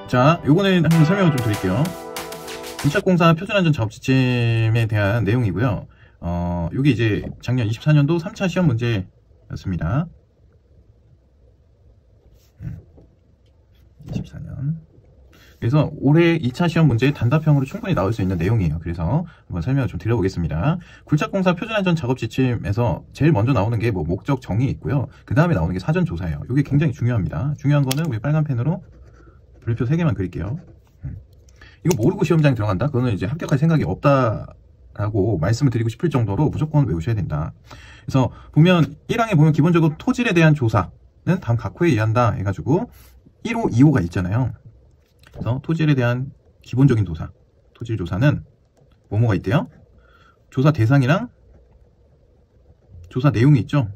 자, 요거는 한번 설명을 좀 드릴게요. 군착공사 표준안전 작업지침에 대한 내용이고요. 요게 이제 작년 24년도 3차 시험 문제였습니다. 24년. 그래서 올해 2차 시험 문제에 단답형으로 충분히 나올 수 있는 내용이에요. 그래서 한번 설명을 좀 드려보겠습니다. 굴착공사 표준안전 작업지침에서 제일 먼저 나오는 게 뭐 목적 정의 있고요. 그 다음에 나오는 게 사전조사예요. 이게 굉장히 중요합니다. 중요한 거는 우리 빨간 펜으로 별표 3개만 그릴게요. 이거 모르고 시험장에 들어간다? 그거는 이제 합격할 생각이 없다라고 말씀을 드리고 싶을 정도로 무조건 외우셔야 된다. 그래서 보면 1항에 보면 기본적으로 토질에 대한 조사는 다음 각호에 의한다 해가지고 1호, 2호가 있잖아요. 그래서 토질에 대한 기본적인 조사, 토질 조사는 뭐뭐가 있대요? 조사 대상이랑 조사 내용이 있죠.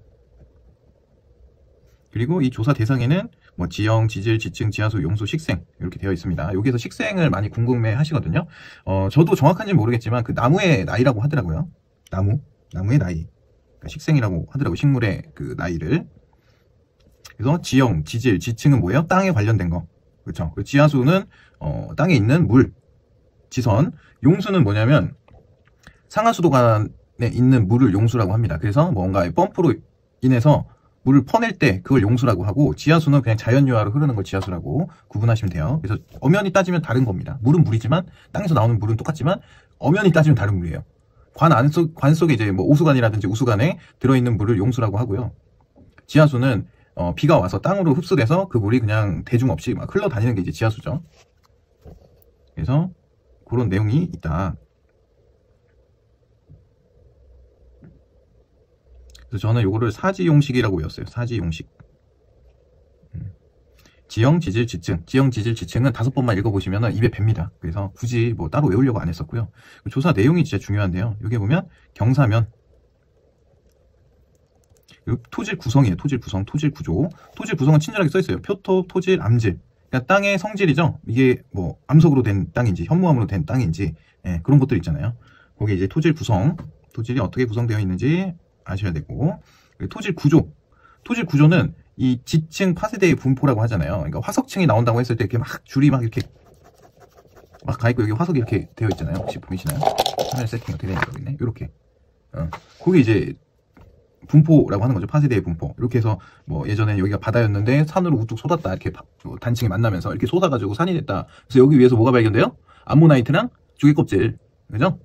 그리고 이 조사 대상에는 뭐 지형, 지질, 지층, 지하수, 용수, 식생 이렇게 되어 있습니다. 여기에서 식생을 많이 궁금해 하시거든요. 저도 정확한지는 모르겠지만 그 나무의 나이라고 하더라고요. 나무의 나이. 그러니까 식생이라고 하더라고요. 식물의 그 나이를. 그래서 지형, 지질, 지층은 뭐예요? 땅에 관련된 거. 그렇죠. 지하수는 땅에 있는 물, 지선. 용수는 뭐냐면 상하수도관에 있는 물을 용수라고 합니다. 그래서 뭔가 펌프로 인해서 물을 퍼낼 때 그걸 용수라고 하고, 지하수는 그냥 자연유화로 흐르는 걸 지하수라고 구분하시면 돼요. 그래서 엄연히 따지면 다른 겁니다. 물은 물이지만 땅에서 나오는 물은 똑같지만 엄연히 따지면 다른 물이에요. 관 속에 이제 뭐 오수관이라든지 우수관에 들어있는 물을 용수라고 하고요. 지하수는 비가 와서 땅으로 흡수돼서 그 물이 그냥 대중 없이 막 흘러다니는 게 이제 지하수죠. 그래서 그런 내용이 있다. 그래서 저는 요거를 사지용식이라고 외웠어요. 사지용식. 지형, 지질, 지층. 지형, 지질, 지층은 5번만 읽어보시면 입에 뱄니다. 그래서 굳이 뭐 따로 외우려고 안 했었고요. 조사 내용이 진짜 중요한데요. 여기 보면 경사면, 토질 구성이에요. 토질 구성, 토질 구조. 토질 구성은 친절하게 써있어요. 표토, 토질, 암질. 그러니까 땅의 성질이죠. 이게 뭐 암석으로 된 땅인지 현무암으로 된 땅인지, 그런 것들 있잖아요. 거기 이제 토질 구성, 토질이 어떻게 구성되어 있는지 아셔야 되고, 토질 구조. 토질 구조는 이 지층 파세대의 분포라고 하잖아요. 그러니까 화석층이 나온다고 했을 때 이렇게 막 줄이 막 이렇게 막 가 있고, 여기 화석이 이렇게 되어 있잖아요. 혹시 보이시나요? 카메라 세팅 어떻게 되는지 모르겠네. 이렇게. 그게 이제 분포라고 하는 거죠. 파세대의 분포. 이렇게 해서 뭐 예전에 여기가 바다였는데 산으로 우뚝 솟았다. 이렇게 단층이 만나면서 이렇게 솟아가지고 산이 됐다. 그래서 여기 위에서 뭐가 발견돼요? 암모나이트랑 조개껍질. 그죠?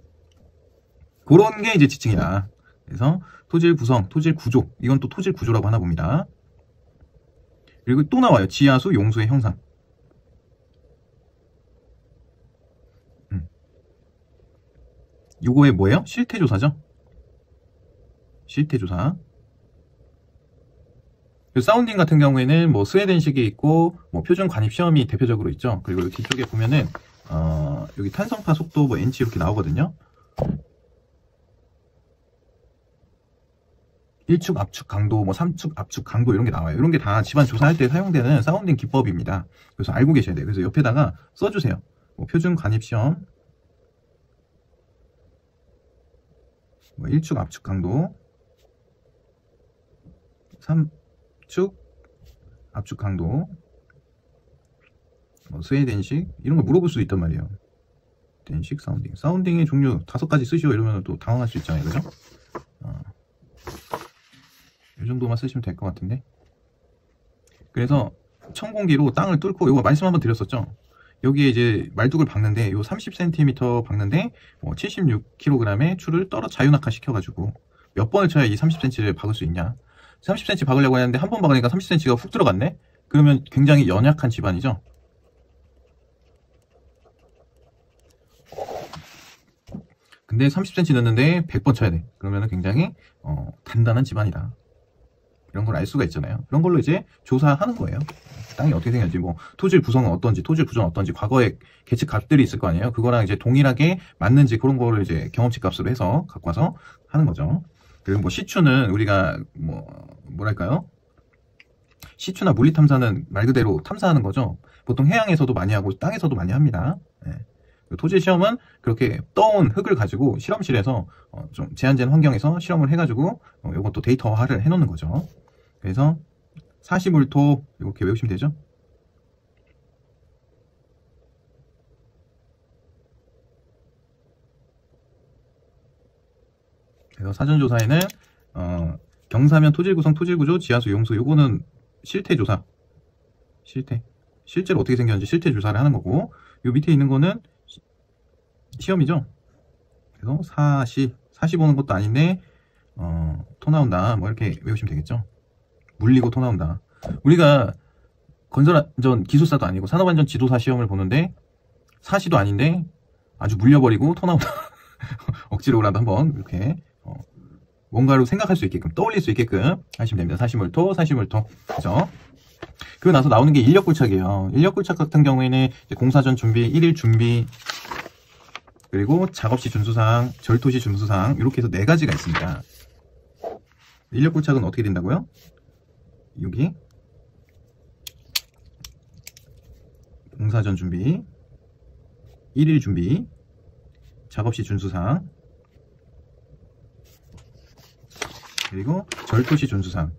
그런 게 이제 지층이다. 그래서 토질 구성, 토질 구조. 이건 또 토질 구조라고 하나 봅니다. 그리고 또 나와요. 지하수, 용수의 형상. 요거에 뭐예요? 실태조사죠? 실태조사. 사운딩 같은 경우에는 뭐 스웨덴식이 있고, 뭐 표준 관입 시험이 대표적으로 있죠. 그리고 여기 뒤쪽에 보면은, 여기 탄성파 속도 뭐 n치 이렇게 나오거든요. 1축 압축 강도, 뭐 3축 압축 강도 이런 게 나와요. 이런 게 다 집안 조사할 때 사용되는 사운딩 기법입니다. 그래서 알고 계셔야 돼요. 그래서 옆에다가 써주세요. 뭐 표준 관입 시험, 뭐 1축 압축 강도, 3축 압축 강도, 뭐 스웨덴식 이런 거 물어볼 수도 있단 말이에요. 스웨덴식 사운딩. 사운딩의 종류 5가지 쓰시오 이러면 또 당황할 수 있잖아요. 그죠? 이 정도만 쓰시면 될 것 같은데. 그래서 천공기로 땅을 뚫고, 이거 말씀 한번 드렸었죠. 여기에 이제 말뚝을 박는데, 요 30cm 박는데 뭐 76kg의 추를 자유낙하 시켜가지고 몇 번을 쳐야 이 30cm를 박을 수 있냐. 30cm 박으려고 했는데 한 번 박으니까 30cm가 훅 들어갔네. 그러면 굉장히 연약한 집안이죠. 근데 30cm 넣는데 100번 쳐야 돼. 그러면 굉장히 단단한 집안이다. 이런 걸 알 수가 있잖아요. 그런 걸로 이제 조사하는 거예요. 땅이 어떻게 생겼는지, 뭐 토질 구성은 어떤지, 토질 구조는 어떤지, 과거에 계측 값들이 있을 거 아니에요. 그거랑 이제 동일하게 맞는지 그런 거를 이제 경험치 값으로 해서 갖고 와서 하는 거죠. 그리고 뭐 시추는 우리가 뭐랄까요? 시추나 물리 탐사는 말 그대로 탐사하는 거죠. 보통 해양에서도 많이 하고 땅에서도 많이 합니다. 토질 시험은 그렇게 떠온 흙을 가지고 실험실에서 좀 제한된 환경에서 실험을 해가지고 이것도 데이터화를 해놓는 거죠. 그래서 사시물토 이렇게 외우시면 되죠. 그래서 사전조사에는 경사면 토질구성, 토질구조, 지하수, 용수, 요거는 실태조사, 실제로 어떻게 생겼는지 실태 조사를 하는 거고, 요 밑에 있는 거는 시험이죠. 그래서 사시 보는 것도 아닌데 토 나온다 뭐 이렇게 외우시면 되겠죠. 물리고 토 나온다. 우리가 건설안전 기술사도 아니고 산업안전 지도사 시험을 보는데 사시도 아닌데 아주 물려버리고 토 나온다. 억지로라도 한번 이렇게 뭔가로 생각할 수 있게끔, 떠올릴 수 있게끔 하시면 됩니다. 사시물토, 그죠? 그리고 나서 나오는 게 인력굴착이에요. 인력굴착 같은 경우에는 공사전 준비, 1일 준비, 그리고 작업시 준수사항, 절토시 준수사항, 이렇게 해서 4가지가 있습니다. 인력굴착은 어떻게 된다고요? 여기 공사전 준비, 1일 준비, 작업시 준수사항, 그리고 절토시 준수사항,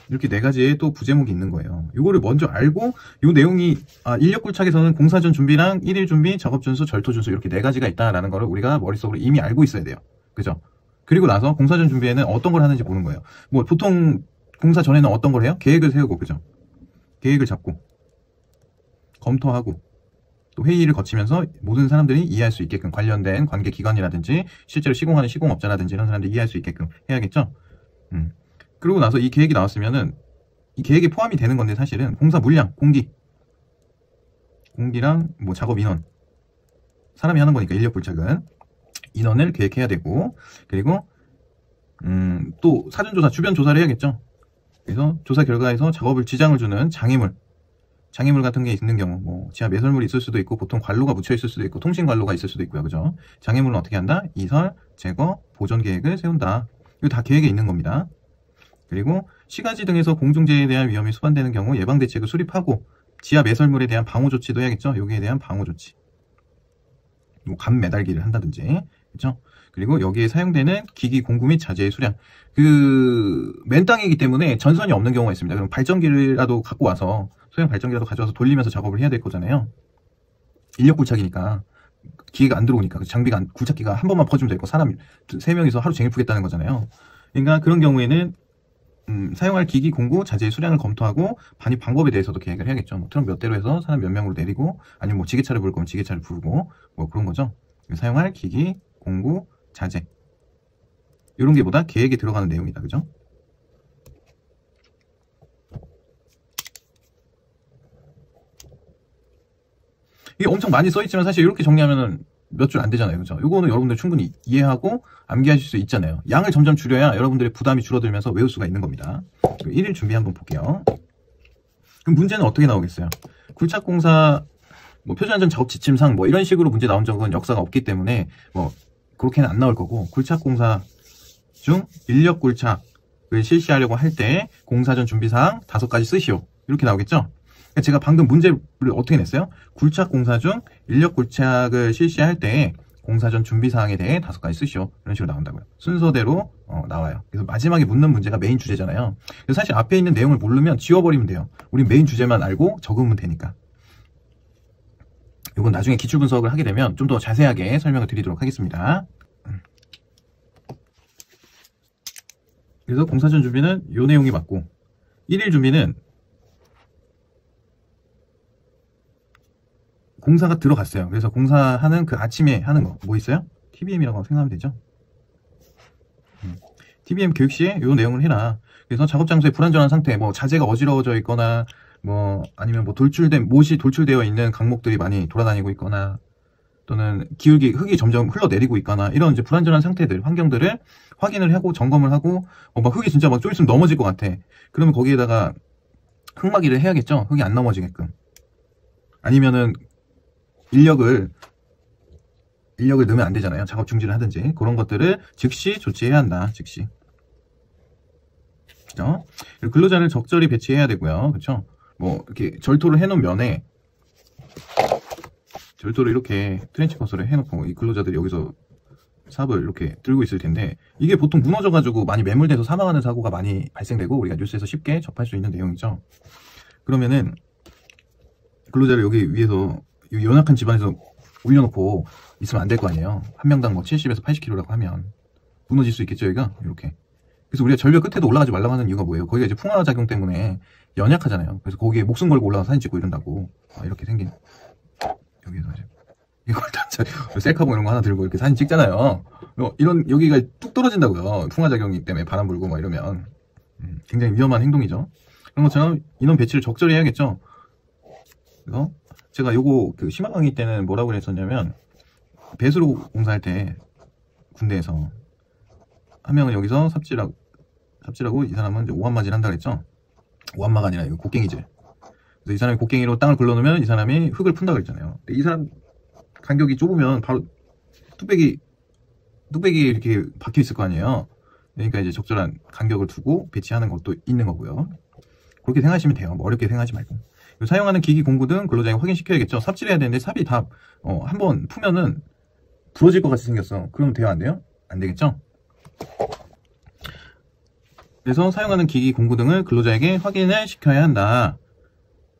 이렇게 4가지의 또 부제목이 있는 거예요. 이거를 먼저 알고, 이 내용이 인력굴착에서는 공사전 준비랑 1일 준비, 작업 준수, 절토 준수 이렇게 4가지가 있다라는 거를 우리가 머릿속으로 이미 알고 있어야 돼요. 그죠? 그리고 나서 공사전 준비에는 어떤 걸 하는지 보는 거예요. 뭐 보통 공사 전에는 어떤 걸 해요? 계획을 세우고, 그죠? 계획을 잡고 검토하고 또 회의를 거치면서 모든 사람들이 이해할 수 있게끔, 관련된 관계기관이라든지 실제로 시공하는 시공업자라든지 이런 사람들이 이해할 수 있게끔 해야겠죠? 그러고 나서 이 계획이 나왔으면은 이 계획에 포함이 되는 건데, 사실은 공사 물량, 공기랑 뭐 작업 인원, 사람이 하는 거니까 인력굴착은 인원을 계획해야 되고, 그리고 또 사전조사, 주변 조사를 해야겠죠. 그래서 조사 결과에서 작업을 지장을 주는 장애물 같은 게 있는 경우, 뭐 지하 매설물이 있을 수도 있고, 보통 관로가 묻혀 있을 수도 있고, 통신 관로가 있을 수도 있고요. 그죠? 장애물은 어떻게 한다? 이설, 제거, 보존 계획을 세운다. 이거 다 계획에 있는 겁니다. 그리고 시가지 등에서 공중재해에 대한 위험이 수반되는 경우 예방 대책을 수립하고, 지하 매설물에 대한 방호 조치도 해야겠죠. 여기에 대한 방호 조치, 뭐 감 매달기를 한다든지, 그렇죠? 그리고 여기에 사용되는 기기 공구 및 자재의 수량, 맨 땅이기 때문에 전선이 없는 경우가 있습니다. 그럼 발전기라도 갖고 와서, 소형 발전기라도 가져와서 돌리면서 작업을 해야 될 거잖아요. 인력굴착이니까 기계가 안 들어오니까, 굴착기가 한 번만 퍼주면 되고, 사람 3명이서 하루 종일 푸겠다는 거잖아요. 그러니까 그런 경우에는 사용할 기기 공구 자재의 수량을 검토하고 반입 방법에 대해서도 계획을 해야겠죠. 뭐 트럭 몇 대로 해서 사람 몇 명으로 내리고, 아니면 뭐 지게차를 부를 거면 지게차를 부르고, 뭐 그런 거죠. 사용할 기기 공구 자재, 이런 게 보다 계획에 들어가는 내용이다. 그죠? 이게 엄청 많이 써있지만 사실 이렇게 정리하면은 몇 줄 안 되잖아요. 그죠? 이거는 여러분들 충분히 이해하고 암기하실 수 있잖아요. 양을 점점 줄여야 여러분들의 부담이 줄어들면서 외울 수가 있는 겁니다. 1일 준비 한번 볼게요. 그럼 문제는 어떻게 나오겠어요? 굴착공사 뭐 표준안전 작업 지침상 뭐 이런 식으로 문제 나온 적은 역사가 없기 때문에 뭐 그렇게는 안 나올 거고, 굴착공사 중 인력굴착을 실시하려고 할 때 공사전 준비사항 5가지 쓰시오, 이렇게 나오겠죠? 제가 방금 문제를 어떻게 냈어요? 굴착공사 중 인력굴착을 실시할 때 공사전 준비사항에 대해 5가지 쓰시오, 이런 식으로 나온다고요. 순서대로 나와요. 그래서 마지막에 묻는 문제가 메인 주제잖아요. 그래서 사실 앞에 있는 내용을 모르면 지워버리면 돼요. 우리 메인 주제만 알고 적으면 되니까. 이건 나중에 기출분석을 하게 되면 좀 더 자세하게 설명을 드리도록 하겠습니다. 그래서 공사전 준비는 이 내용이 맞고, 1일 준비는 공사가 들어갔어요. 그래서 공사하는 그 아침에 하는 거 뭐 있어요? TBM이라고 생각하면 되죠. TBM 교육 시에 이 내용을 해라. 그래서 작업 장소의 불안전한 상태, 뭐 자재가 어지러워져 있거나, 뭐 아니면 뭐 못이 돌출되어 있는 강목들이 많이 돌아다니고 있거나, 또는 흙이 점점 흘러내리고 있거나, 이런 이제 불안전한 상태들, 환경들을 확인을 하고 점검을 하고, 막 흙이 진짜 막 좀 있으면 넘어질 것 같아. 그러면 거기에다가 흙막이를 해야겠죠. 흙이 안 넘어지게끔. 아니면은 인력을 넣으면 안 되잖아요. 작업 중지를 하든지. 그런 것들을 즉시 조치해야 한다. 즉시. 그죠? 근로자를 적절히 배치해야 되고요. 그렇죠? 뭐 이렇게 절토를 해놓은 면에 절도를 이렇게 트렌치 커서를 해놓고 이 근로자들이 여기서 삽을 이렇게 들고 있을 텐데, 이게 보통 무너져가지고 많이 매몰돼서 사망하는 사고가 많이 발생되고 우리가 뉴스에서 쉽게 접할 수 있는 내용이죠. 그러면은 근로자를 여기 위에서 연약한 집안에서 올려놓고 있으면 안 될 거 아니에요. 한 명당 뭐 70에서 80kg라고 하면 무너질 수 있겠죠, 여기가? 이렇게. 그래서 우리가 절벽 끝에도 올라가지 말라고 하는 이유가 뭐예요? 거기가 이제 풍화 작용 때문에 연약하잖아요. 그래서 거기에 목숨 걸고 올라가서 사진 찍고 이런다고. 이렇게 생긴. 여기서 이제 이걸 다 셀카봉 이런 거 하나 들고 이렇게 사진 찍잖아요. 이런 여기가 뚝 떨어진다고요. 풍화 작용이 때문에 바람 불고 막 이러면 굉장히 위험한 행동이죠. 그런 것처럼 인원 배치를 적절히 해야겠죠. 그래서 제가 요거 그 심화 강의 때는 뭐라고 그랬었냐면 배수로 공사할 때 군대에서 한 명은 여기서 삽질하고 이 사람은 이제 오한마질 한다 그랬죠. 오한마가 아니라 이거 곡괭이질. 그래서 이 사람이 곡괭이로 땅을 굴러놓으면 이 사람이 흙을 푼다 그랬잖아요. 근데 이 사람 간격이 좁으면 바로 뚝배기 이렇게 박혀 있을 거 아니에요. 그러니까 이제 적절한 간격을 두고 배치하는 것도 있는 거고요. 그렇게 생각하시면 돼요. 뭐 어렵게 생각하지 말고. 사용하는 기기 공구 등 근로자에게 확인시켜야겠죠. 삽질해야 되는데 삽이 다 한번 푸면은 부러질 것 같이 생겼어. 그러면 돼요, 안 돼요? 안 되겠죠? 그래서 사용하는 기기 공구 등을 근로자에게 확인을 시켜야 한다.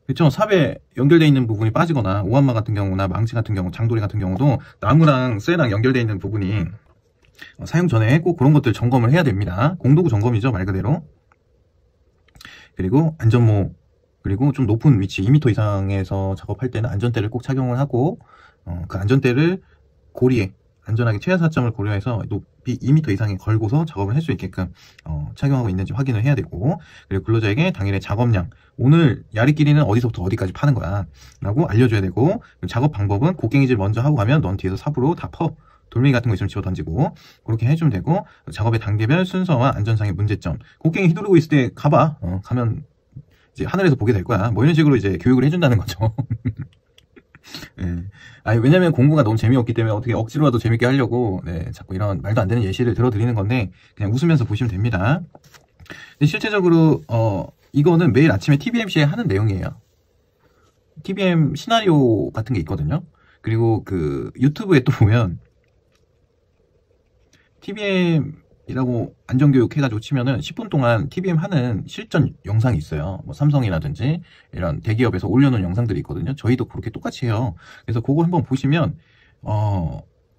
그렇죠? 삽에 연결되어 있는 부분이 빠지거나 오한마 같은 경우나 망치 같은 경우, 장도리 같은 경우도 나무랑 쇠랑 연결되어 있는 부분이 사용 전에 꼭 그런 것들 점검을 해야 됩니다. 공도구 점검이죠, 말 그대로. 그리고 안전모, 그리고 좀 높은 위치 2m 이상에서 작업할 때는 안전대를 꼭 착용을 하고 그 안전대를 고리에 안전하게 최하사점을 고려해서 높이 2m 이상에 걸고서 작업을 할 수 있게끔 착용하고 있는지 확인을 해야 되고, 그리고 근로자에게 당일의 작업량, 오늘 야리끼리는 어디서부터 어디까지 파는 거야 라고 알려줘야 되고, 작업 방법은 곡괭이질 먼저 하고 가면 넌 뒤에서 삽으로 다 퍼. 돌멩이 같은 거 있으면 집어 던지고 그렇게 해주면 되고, 작업의 단계별 순서와 안전상의 문제점, 곡괭이 휘두르고 있을 때 가봐. 가면 이제 하늘에서 보게 될 거야. 뭐 이런 식으로 이제 교육을 해준다는 거죠. 네. 아니, 왜냐면 공부가 너무 재미없기 때문에 어떻게 억지로라도 재밌게 하려고 자꾸 이런 말도 안 되는 예시를 들어드리는 건데 그냥 웃으면서 보시면 됩니다. 근데 실제적으로 이거는 매일 아침에 TBMC에 하는 내용이에요. TBM 시나리오 같은 게 있거든요. 그리고 그 유튜브에 또 보면 TBM이라고 안전교육 해가지고 치면은 10분 동안 TBM 하는 실전 영상이 있어요. 뭐 삼성이라든지 이런 대기업에서 올려놓은 영상들이 있거든요. 저희도 그렇게 똑같이 해요. 그래서 그거 한번 보시면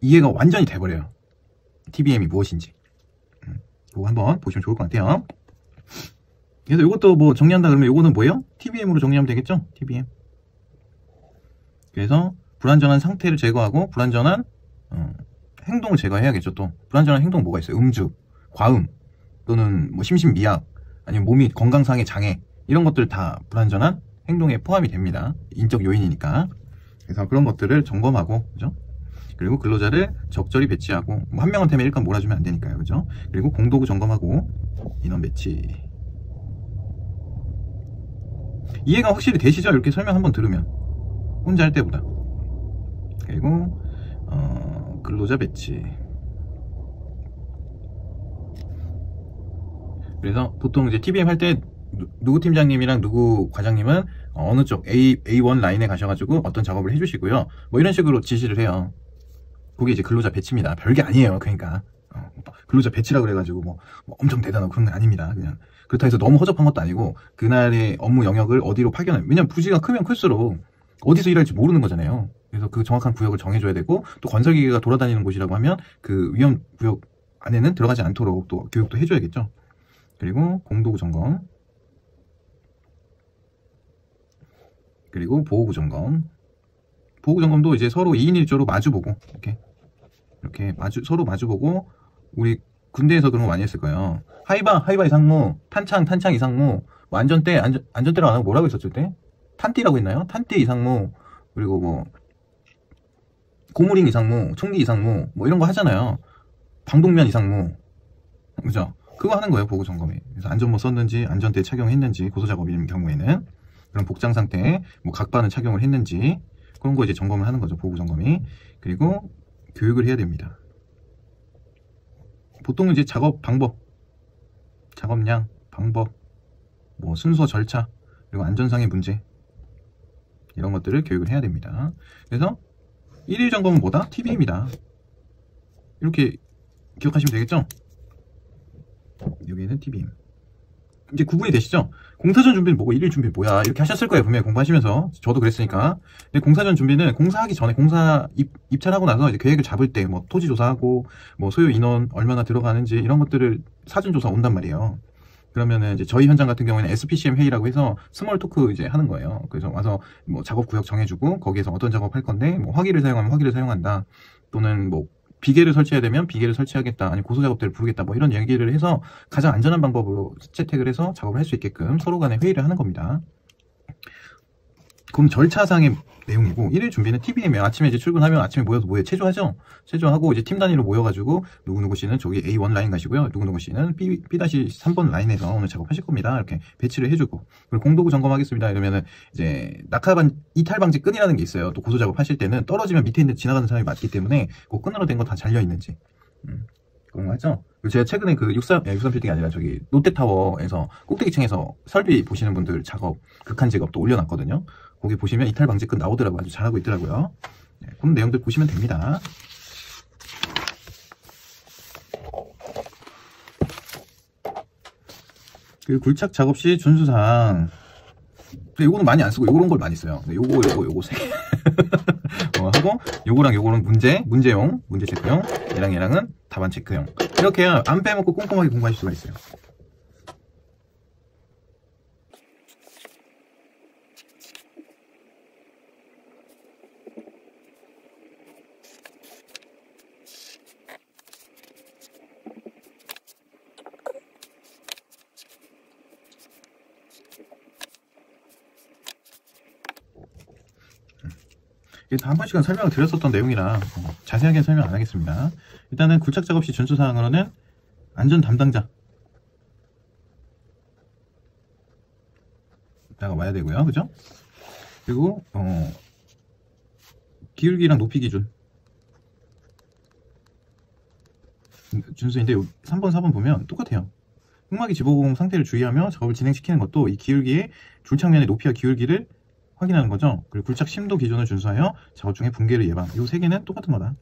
이해가 완전히 돼버려요. TBM이 무엇인지. 그거 한번 보시면 좋을 것 같아요. 그래서 이것도 뭐 정리한다 그러면 이거는 뭐예요? TBM으로 정리하면 되겠죠? TBM. 그래서 불안전한 상태를 제거하고 불안전한 행동을 제거해야겠죠. 또 불안전한 행동 뭐가 있어요? 음주, 과음, 또는 뭐 심신미약, 아니면 몸이 건강상의 장애, 이런 것들 다 불안전한 행동에 포함이 됩니다. 인적 요인이니까. 그래서 그런 것들을 점검하고, 그죠? 그리고 근로자를 적절히 배치하고, 뭐 한 명한테만 일감 몰아주면 안 되니까요, 그죠? 그리고 공도구 점검하고 인원 배치. 이해가 확실히 되시죠? 이렇게 설명 한번 들으면 혼자 할 때보다. 그리고 근로자 배치. 그래서 보통 이제 TBM 할 때 누구 팀장님이랑 누구 과장님은 어느 쪽 A1 라인에 가셔가지고 어떤 작업을 해주시고요. 뭐 이런 식으로 지시를 해요. 그게 이제 근로자 배치입니다. 별게 아니에요. 그러니까 근로자 배치라 그래가지고 뭐 엄청 대단하고 그런 건 아닙니다. 그냥 그렇다 해서 너무 허접한 것도 아니고 그날의 업무 영역을 어디로 파견을, 왜냐면 부지가 크면 클수록 어디서 일할지 모르는 거잖아요. 그래서 그 정확한 구역을 정해줘야 되고, 또 건설기계가 돌아다니는 곳이라고 하면 그 위험 구역 안에는 들어가지 않도록 또 교육도 해줘야겠죠. 그리고 공도구 점검, 그리고 보호구 점검. 보호구 점검도 이제 서로 2인 1조로 마주보고 이렇게 서로 마주보고, 우리 군대에서 그런 거 많이 했을 거예요. 하이바 이상무, 탄창 이상무, 뭐 안전대라고 안 하고 뭐라고 했었을 때? 탄띠라고 했나요? 탄띠 이상무, 그리고 뭐 고무링 이상무, 총기 이상무, 뭐 이런 거 하잖아요. 방독면 이상무, 그죠? 그거 하는 거예요, 보고 점검이. 그래서 안전모 썼는지, 안전대 착용했는지, 고소작업인 경우에는 그런 복장 상태, 뭐 각반을 착용을 했는지 그런 거 이제 점검을 하는 거죠, 보고 점검이. 그리고 교육을 해야 됩니다. 보통은 이제 작업 방법, 작업량, 방법, 뭐 순서, 절차, 그리고 안전상의 문제, 이런 것들을 교육을 해야 됩니다. 그래서 1일 점검은 뭐다? TBM이다. 이렇게 기억하시면 되겠죠? 여기는 TBM. 이제 구분이 되시죠? 공사전 준비는 뭐고 일일 준비는 뭐야 이렇게 하셨을 거예요. 분명히 공부하시면서. 저도 그랬으니까. 근데 공사전 준비는 공사하기 전에 공사 입찰하고 나서 이제 계획을 잡을 때 뭐 토지 조사하고 뭐 소요 인원 얼마나 들어가는지 이런 것들을 사전 조사 온단 말이에요. 그러면은 이제 저희 현장 같은 경우에는 SPCM 회의라고 해서 스몰 토크 이제 하는 거예요. 그래서 와서 뭐 작업 구역 정해주고 거기에서 어떤 작업 할 건데 뭐 화기를 사용하면 화기를 사용한다. 또는 뭐 비계를 설치해야 되면 비계를 설치하겠다. 아니 고소 작업대를 부르겠다. 뭐 이런 얘기를 해서 가장 안전한 방법으로 채택을 해서 작업을 할 수 있게끔 서로 간에 회의를 하는 겁니다. 그럼 절차상의 내용이고, 일일 준비는 TBM이에요. 아침에 이제 출근하면 아침에 모여서 뭐해? 체조하죠? 체조하고 이제 팀 단위로 모여가지고, 누구누구 씨는 저기 A1 라인 가시고요. 누구누구 씨는 B-3번 라인에서 오늘 작업하실 겁니다. 이렇게 배치를 해주고. 그리고 공도구 점검하겠습니다. 이러면은 이제 이탈 방지 끈이라는 게 있어요. 또 고소 작업 하실 때는 떨어지면 밑에 있는 지나가는 사람이 맞기 때문에 그 끈으로 된 거 다 잘려 있는지. 그런 거 하죠? 제가 최근에 그 63 빌딩이 아니라 저기 롯데타워에서 꼭대기층에서 설비 보시는 분들 작업, 극한 직업도 올려놨거든요. 거기 보시면 이탈 방지끈 나오더라고요. 아주 잘하고 있더라고요. 네, 그런 내용들 보시면 됩니다. 그 굴착 작업 시 준수사항. 요거는 많이 안 쓰고 요런 걸 많이 써요. 요거 세 하고 요거랑 요거는 문제용, 문제 체크용, 얘랑은 답안 체크용. 이렇게 해야 안 빼먹고 꼼꼼하게 공부하실 수가 있어요. 한 번씩은 설명을 드렸었던 내용이라 자세하게 설명 안 하겠습니다. 일단은 굴착 작업 시 준수사항으로는 안전 담당자 가 와야 되고요. 그죠? 그리고 기울기랑 높이 기준 준수인데 3번 4번 보면 똑같아요. 흙막이 지보공 상태를 주의하며 작업을 진행시키는 것도 이 기울기의 줄창면의 높이와 기울기를 확인하는 거죠. 그리고 굴착 심도 기준을 준수하여 작업 중에 붕괴를 예방. 이 세 개는 똑같은 거다.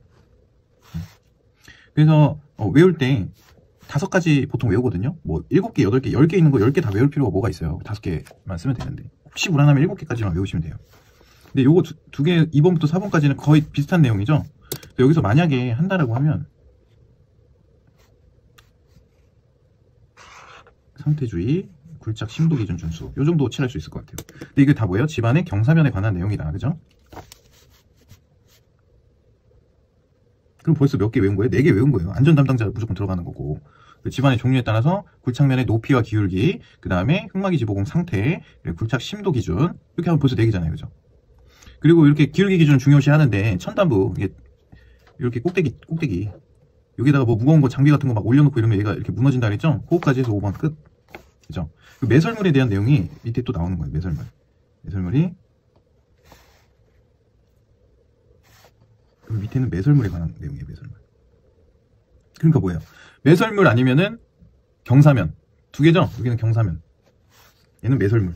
그래서 외울 때 5가지 보통 외우거든요. 뭐 7개, 8개, 10개 있는 거 10개 다 외울 필요가 뭐가 있어요. 5개만 쓰면 되는데. 혹시 불안하면 7개까지만 외우시면 돼요. 근데 요거 두 개 2번부터 4번까지는 거의 비슷한 내용이죠. 여기서 만약에 한다라고 하면 상태주의, 굴착 심도 기준 준수. 요 정도 칠할 수 있을 것 같아요. 근데 이게 다 뭐예요? 집안의 경사면에 관한 내용이다. 그죠? 그럼 벌써 몇 개 외운 거예요? 4개 외운 거예요. 안전 담당자 무조건 들어가는 거고. 집안의 종류에 따라서 굴착면의 높이와 기울기, 그 다음에 흙막이 지보공 상태, 굴착 심도 기준. 이렇게 하면 벌써 4개잖아요. 그죠? 그리고 이렇게 기울기 기준 중요시 하는데, 천단부, 이게 이렇게 꼭대기. 여기다가 뭐 무거운 거 장비 같은 거 막 올려놓고 이러면 얘가 이렇게 무너진다 그랬죠? 그거까지 해서 5번 끝. 그죠? 그 매설물에 대한 내용이 밑에 또 나오는 거예요. 매설물이 밑에는 매설물에 관한 내용이에요. 매설물. 그러니까 뭐예요? 매설물 아니면은 경사면. 2개죠? 여기는 경사면. 얘는 매설물.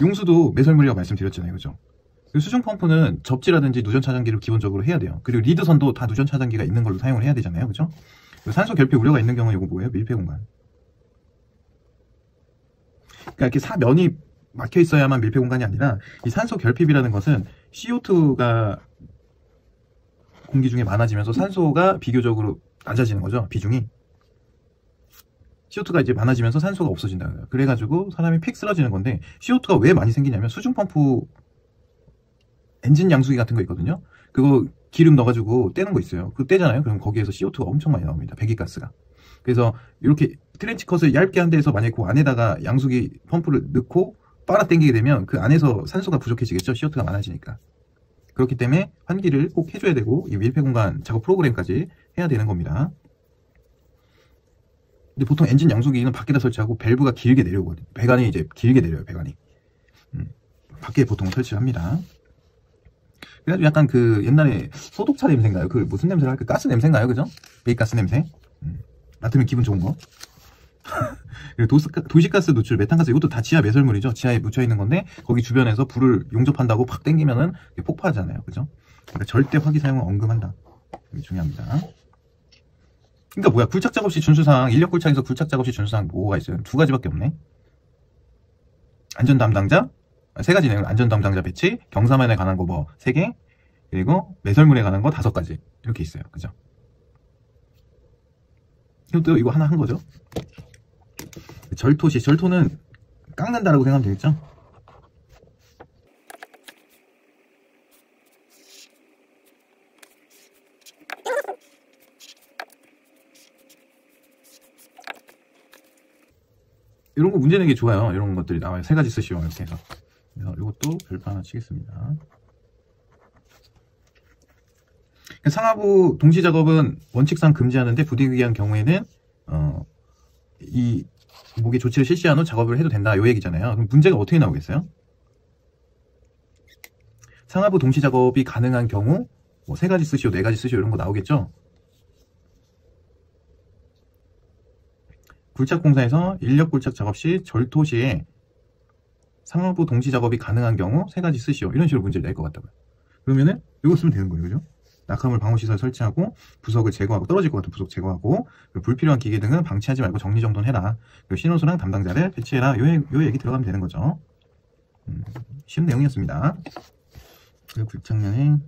용수도 매설물이라고 말씀드렸잖아요. 그죠? 수중 펌프는 접지라든지 누전 차단기를 기본적으로 해야 돼요. 그리고 리드선도 다 누전 차단기가 있는 걸로 사용을 해야 되잖아요. 그죠? 산소 결핍 우려가 있는 경우는 이거 뭐예요? 밀폐 공간. 그러니까 이렇게 사면이 막혀 있어야만 밀폐 공간이 아니라 이 산소 결핍이라는 것은 CO2가 공기 중에 많아지면서 산소가 비교적으로 낮아지는 거죠. 비중이. CO2가 이제 많아지면서 산소가 없어진다. 그래가지고 사람이 픽 쓰러지는 건데 CO2가 왜 많이 생기냐면 수중 펌프 엔진 양수기 같은 거 있거든요. 그거 기름 넣어가지고 떼는 거 있어요. 그거 떼잖아요. 그럼 거기에서 CO2가 엄청 많이 나옵니다. 배기가스가. 그래서 이렇게 트렌치 컷을 얇게 한 데에서 만약에 그 안에다가 양수기 펌프를 넣고 빨아 당기게 되면 그 안에서 산소가 부족해지겠죠. CO2가 많아지니까. 그렇기 때문에 환기를 꼭 해줘야 되고 이 밀폐 공간 작업 프로그램까지 해야 되는 겁니다. 근데 보통 엔진 양수기는 밖에다 설치하고 밸브가 길게 내려오거든요. 배관이 이제 길게 내려요. 배관이. 밖에 보통 설치를 합니다. 그래가지고 약간 그 옛날에 소독차 냄새인가요? 그 무슨 냄새를 할까? 가스 냄새인가요? 그죠? 배기가스 냄새. 맡으면 기분 좋은 거. 도시가스 노출, 메탄가스 이것도 다 지하 매설물이죠. 지하에 묻혀 있는 건데 거기 주변에서 불을 용접한다고 팍 당기면은 폭파하잖아요. 그죠? 그러니까 절대 화기 사용을 언금한다. 이게 중요합니다. 그러니까 뭐야, 굴착 작업 시 준수사항, 인력 굴착에서 굴착 작업 시 준수사항 뭐가 있어요? 두 가지밖에 없네. 안전 담당자, 세 가지네요. 안전 담당자 배치, 경사면에 관한 거 뭐 3개, 그리고 매설물에 관한 거 5가지 이렇게 있어요. 그죠? 이것도 이거 하나 한 거죠. 절토 시, 절토는 깎는다라고 생각하면 되겠죠? 이런 거 문제 내기 좋아요. 이런 것들이 나와요. 3가지 쓰시오. 이렇게 해서. 그래서 이것도 별표 하나 치겠습니다. 상하부 동시 작업은 원칙상 금지하는데 부득이한 위한 경우에는 이 목의 조치를 실시한 후 작업을 해도 된다. 요 얘기잖아요. 그럼 문제가 어떻게 나오겠어요? 상하부 동시 작업이 가능한 경우 뭐 3가지 쓰시오, 4가지 쓰시오 이런 거 나오겠죠? 굴착 공사에서 인력 굴착 작업 시 절토 시에 상하부 동시 작업이 가능한 경우 3가지 쓰시오. 이런 식으로 문제를 낼 것 같다고요. 그러면은 이거 쓰면 되는 거예요. 그죠? 낙하물 방호시설 설치하고 부석을 제거하고 떨어질 것 같은 부석 제거하고 불필요한 기계 등은 방치하지 말고 정리정돈해라. 신호수랑 담당자를 배치해라. 요 얘기 들어가면 되는 거죠. 쉬운 내용이었습니다. 그리고 굴착면에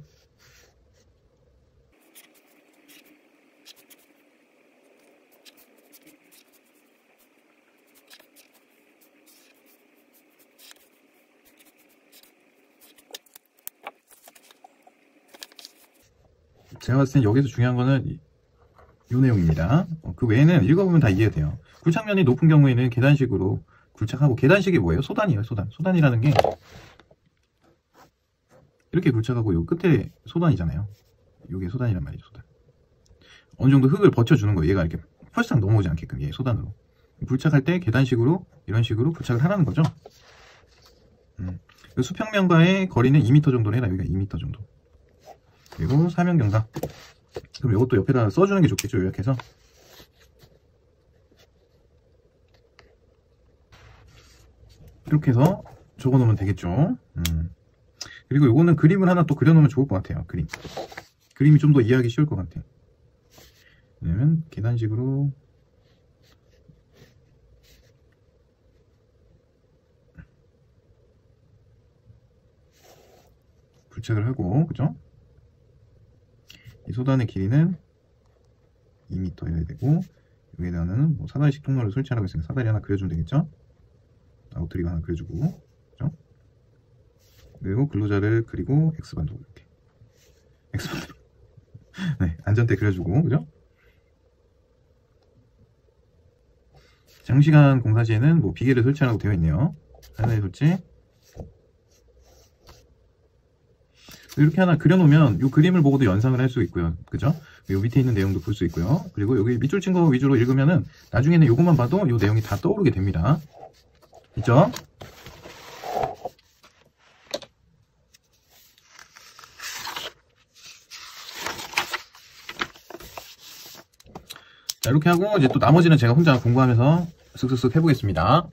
제가 봤을 땐 여기서 중요한 거는 이 내용입니다. 그 외에는 읽어보면 다 이해돼요. 굴착면이 높은 경우에는 계단식으로 굴착하고, 계단식이 뭐예요? 소단이에요. 소단이라는 게 이렇게 굴착하고 요 끝에 소단이잖아요. 요게 소단이란 말이죠. 소단. 어느 정도 흙을 버텨주는 거예요. 얘가 이렇게 펄싹 넘어오지 않게끔, 얘 소단으로. 굴착할 때 계단식으로 이런 식으로 굴착을 하라는 거죠. 수평면과의 거리는 2m 정도로 해라. 여기가 2m 정도. 그리고 사면경사. 그럼 이것도 옆에다 써주는 게 좋겠죠. 요약해서. 이렇게 해서 적어놓으면 되겠죠. 그리고 요거는 그림을 하나 또 그려놓으면 좋을 것 같아요. 그림이 좀 더 이해하기 쉬울 것 같아요. 왜냐면 계단식으로 굴착을 하고, 그죠? 이 소단의 길이는 2m여야 되고, 여기에다가는 뭐 사다리식 통로를 설치하라고 했으니까 사다리 하나 그려주면 되겠죠? 아웃트리거 하나 그려주고, 그죠? 그리고 근로자를 그리고 X반도 이렇게. X반도. 네, 안전대 그려주고, 그죠? 장시간 공사 시에는 뭐 비계를 설치하라고 되어 있네요. 하나의 설치. 이렇게 하나 그려놓으면 이 그림을 보고도 연상을 할 수 있고요. 그죠? 요 밑에 있는 내용도 볼 수 있고요. 그리고 여기 밑줄 친 거 위주로 읽으면은 나중에는 요것만 봐도 요 내용이 다 떠오르게 됩니다. 있죠? 자, 이렇게 하고 이제 또 나머지는 제가 혼자 공부하면서 쓱쓱쓱 해보겠습니다.